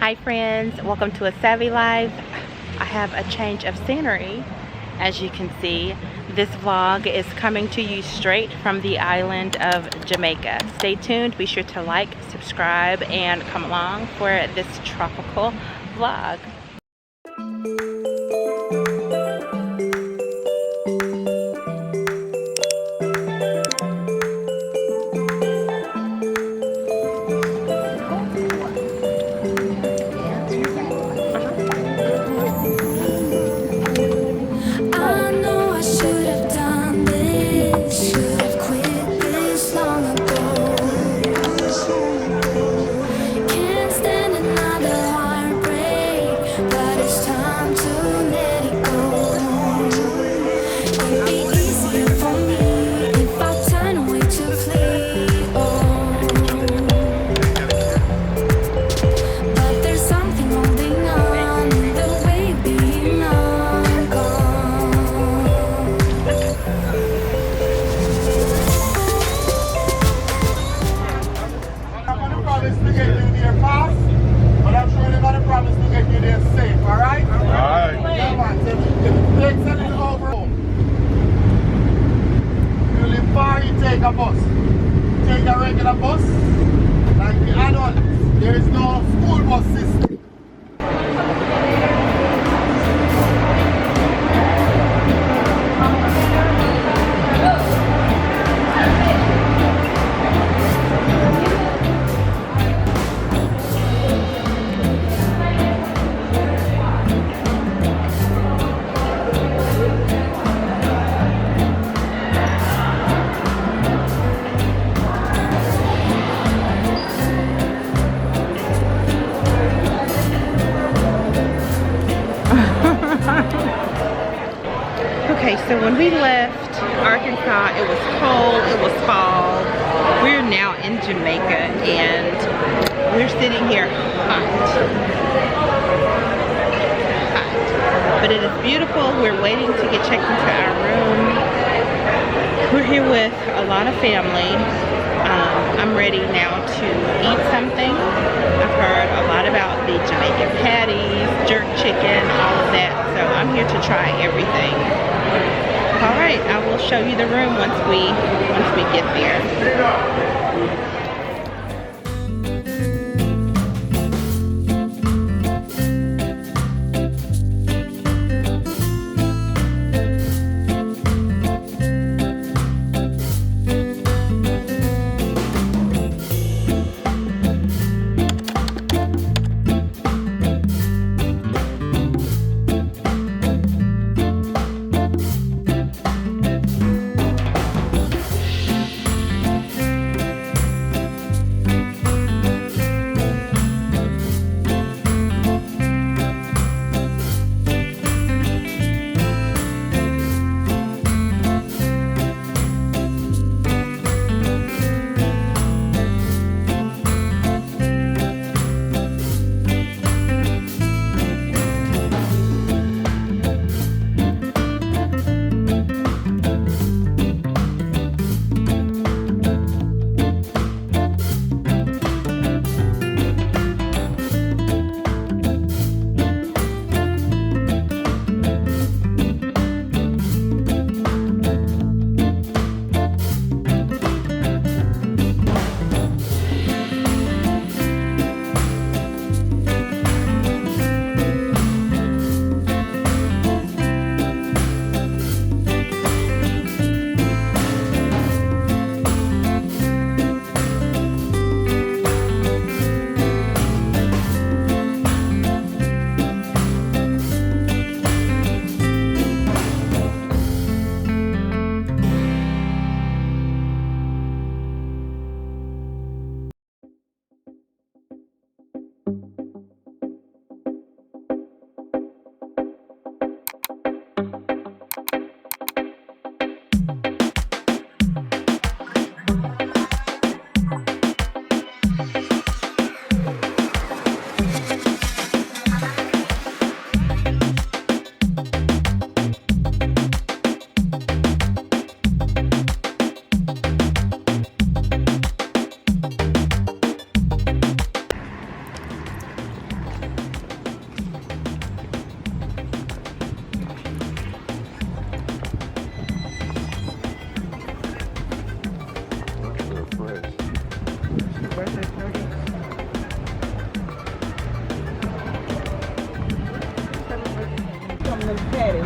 Hi friends, welcome to a Savvy Life. I have a change of scenery. As you can see, this vlog is coming to you straight from the island of Jamaica. Stay tuned, be sure to like, subscribe, and come along for this tropical vlog. Take a bus. Take a regular bus, like the adults. There is no school bus system. Okay, so when we left Arkansas, it was cold, it was fall. We're now in Jamaica and we're sitting here hot. But it is beautiful. We're waiting to get checked into our room. We're here with a lot of family. I'm ready now to eat something. I've heard a lot about the Jamaican patties, jerk chicken, all of that. So I'm here to try everything. All right, I will show you the room once we get there.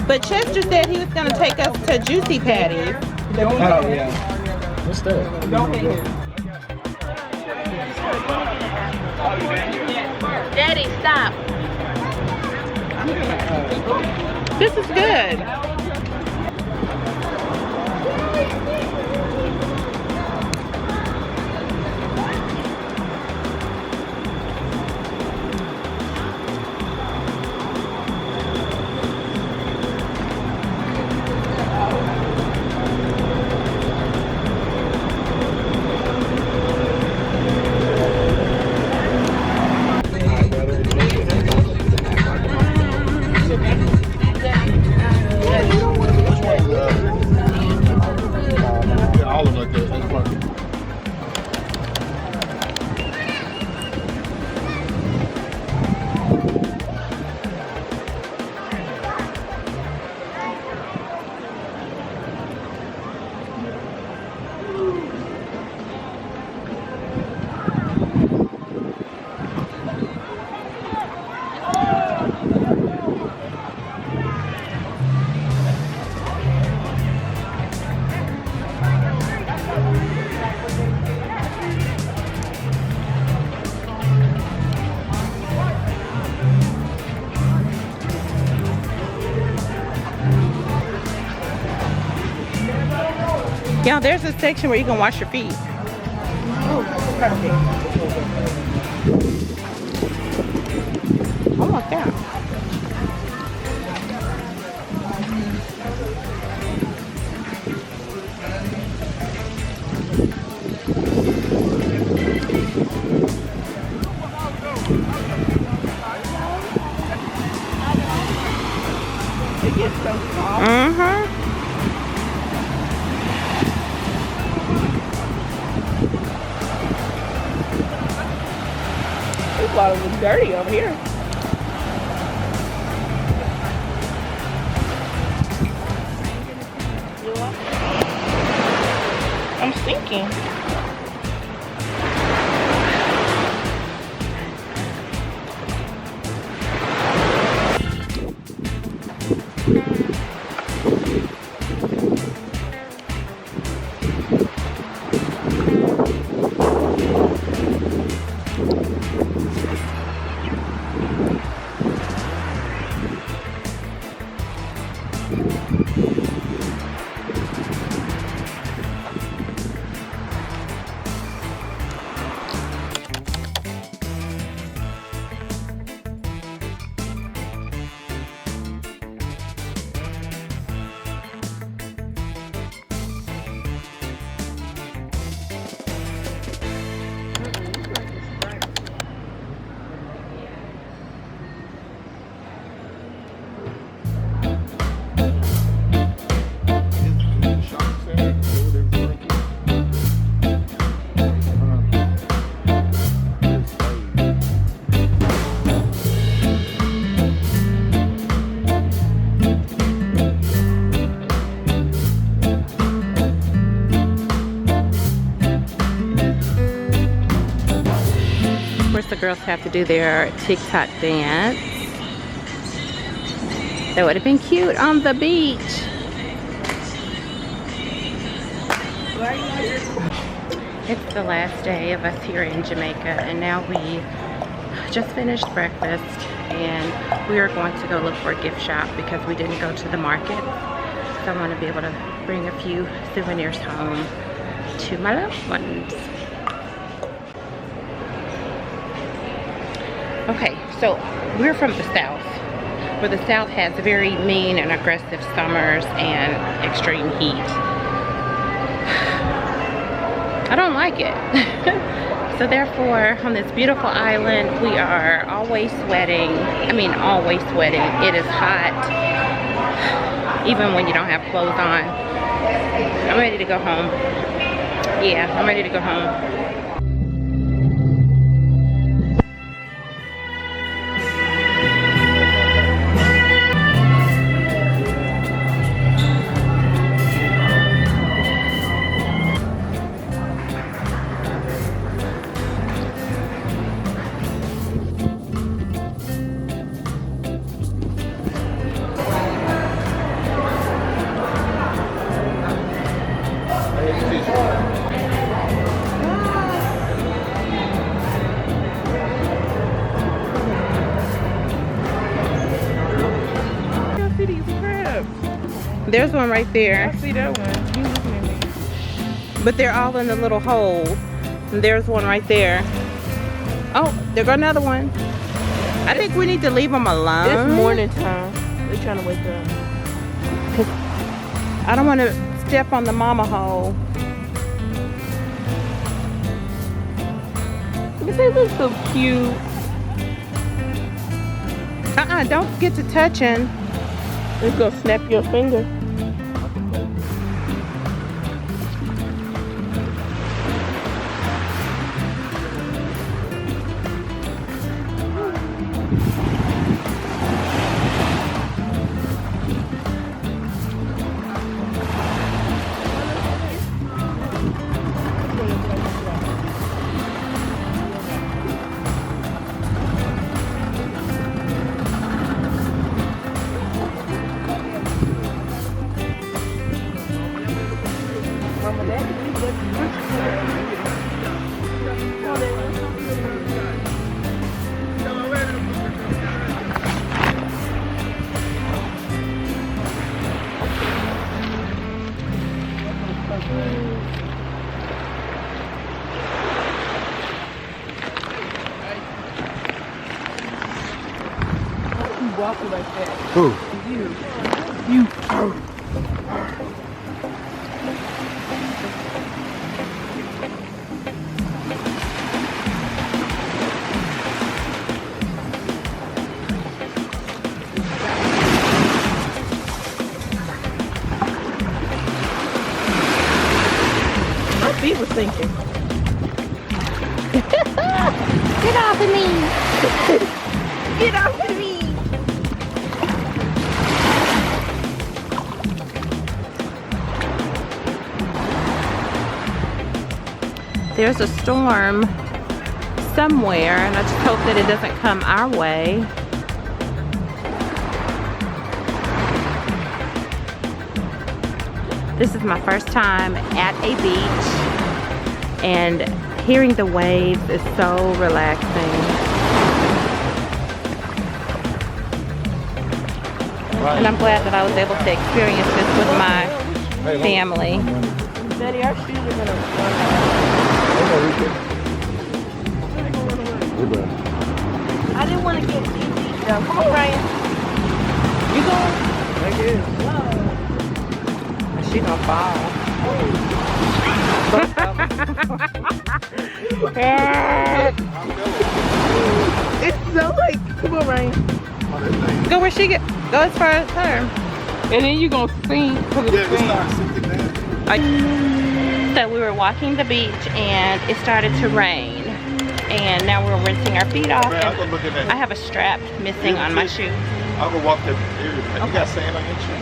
But Chester said he was going to take us to Juicy Patties. Oh, yeah. What's that? Daddy, stop. This is good. All of them like that. That's funny. Yeah, there's a section where you can wash your feet. Oh, perfect. I want that. It gets so soft. Mm-hmm. This water was dirty over here. I'm sinking. The girls have to do their TikTok dance. That would have been cute on the beach. It's the last day of us here in Jamaica, and now we just finished breakfast and we are going to go look for a gift shop because we didn't go to the market. So I want to be able to bring a few souvenirs home to my loved ones. Okay, so we're from the South, where the South has very mean and aggressive summers and extreme heat. I don't like it. So therefore, on this beautiful island, we are always sweating. I mean, always sweating. It is hot, even when you don't have clothes on. I'm ready to go home. Yeah, I'm ready to go home. There's one right there. I see that one. You looking at me. But they're all in the little holes. And there's one right there. Oh, there go another one. I think we need to leave them alone. It's morning time. They're trying to wake up. I don't want to step on the mama hole. They look so cute. Don't get to touching. It's gonna snap your finger. Walking like that. Who? You. My feet was thinking. Get off of me. Get off of me. There's a storm somewhere, and I just hope that it doesn't come our way. This is my first time at a beach, and hearing the waves is so relaxing. And I'm glad that I was able to experience this with my family. Daddy, our shoes are gonna run I didn't want to get too deep though. Come on, Ryan. You going? Thank you. She gonna fall. It's so like, come on, Ryan. Go where she get. Go as far as her. And then you gonna sing. So we were walking the beach and it started to rain. And now we're rinsing our feet off. And I have a strap missing on my shoe. I'll go walk there. You got sand on your shoe.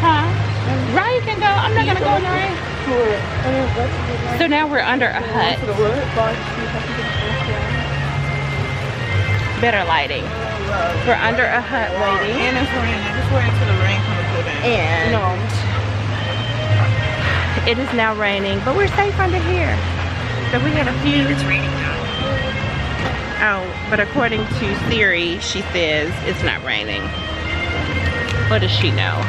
Huh? Ryan can go. I'm not gonna go in the rain. So now we're under a hut. Better lighting. We're under a hut waiting. And it's raining. Just wait until the rain comes go down. And it is now raining, but we're safe under here. So we had a few. It's raining now. Oh, but according to Siri, she says it's not raining. What does she know?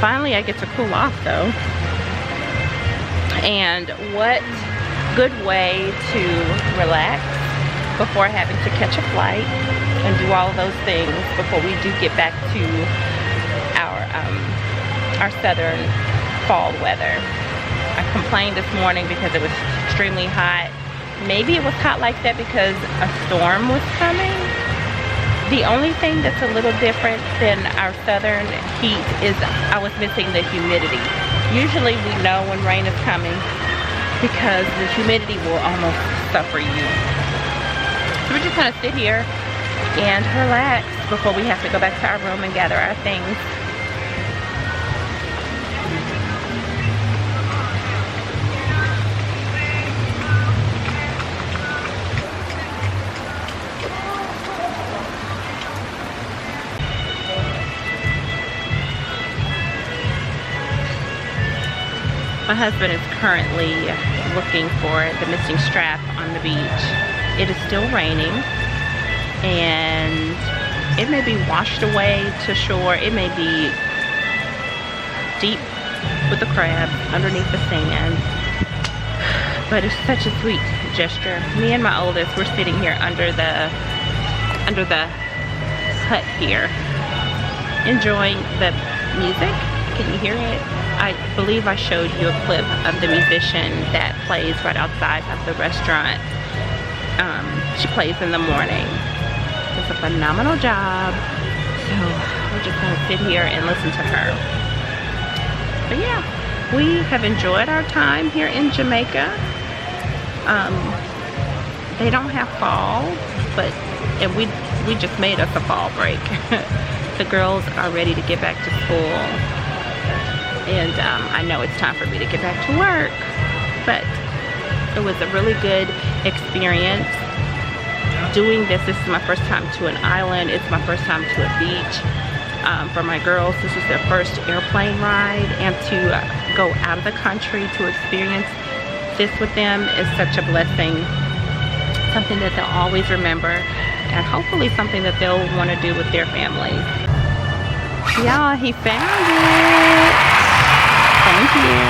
Finally, I get to cool off though. And what good way to relax before having to catch a flight and do all of those things before we do get back to our southern fall weather. I complained this morning because it was extremely hot. Maybe it was hot like that because a storm was coming. The only thing that's a little different than our southern heat is I was missing the humidity. Usually we know when rain is coming because the humidity will almost suffer you. So we're just gonna sit here and relax before we have to go back to our room and gather our things. My husband is currently looking for the missing strap on the beach. It is still raining, and it may be washed away to shore. It may be deep with the crabs underneath the sand, but it's such a sweet gesture. Me and my oldest, we're sitting here under the hut here, enjoying the music. Can you hear it? I believe I showed you a clip of the musician that plays right outside of the restaurant. She plays in the morning. Does a phenomenal job. So we're just gonna sit here and listen to her. But yeah, we have enjoyed our time here in Jamaica. They don't have fall, and we just made us a fall break. The girls are ready to get back to school, and I know it's time for me to get back to work. But it was a really good experience doing this. This is my first time to an island. It's my first time to a beach. For my girls, this is their first airplane ride, and to go out of the country to experience this with them is such a blessing. Something that they'll always remember, and hopefully something that they'll want to do with their families. Y'all, he found it. Thank you.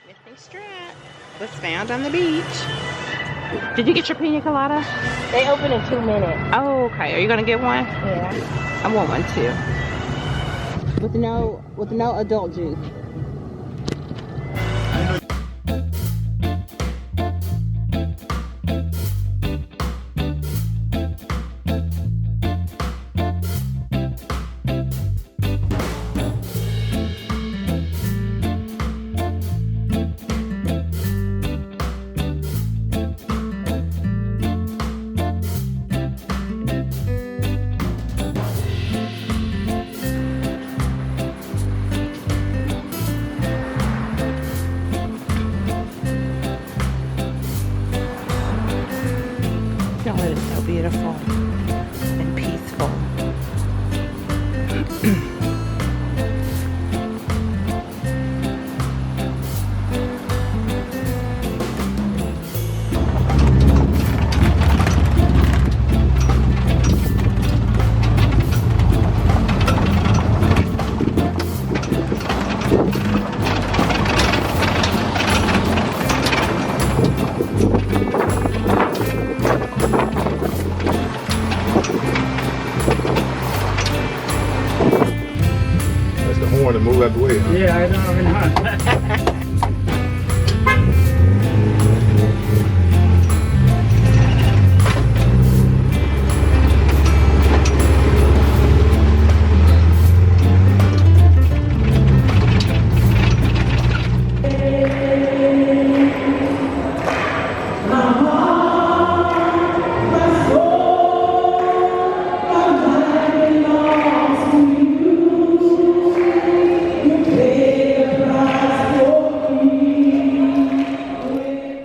Missing strap was found on the beach. Did you get your pina colada? They open in 2 minutes. Oh, okay. Are you gonna get one? Yeah. I want one too. With no adult juice. Oh, it is so beautiful and peaceful. To move out the way. Huh? Yeah, I know.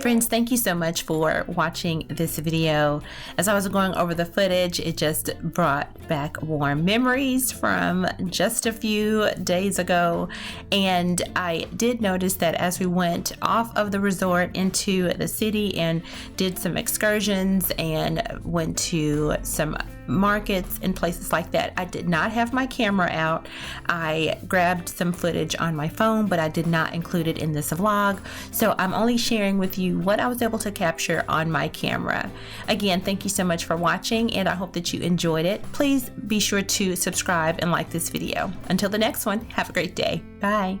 Friends, thank you so much for watching this video. As I was going over the footage, it just brought back warm memories from just a few days ago. And I did notice that as we went off of the resort into the city and did some excursions and went to some markets and places like that, I did not have my camera out. I grabbed some footage on my phone, but I did not include it in this vlog. So I'm only sharing with you what I was able to capture on my camera. Again, thank you so much for watching, and I hope that you enjoyed it. Please be sure to subscribe and like this video. Until the next one, have a great day. Bye.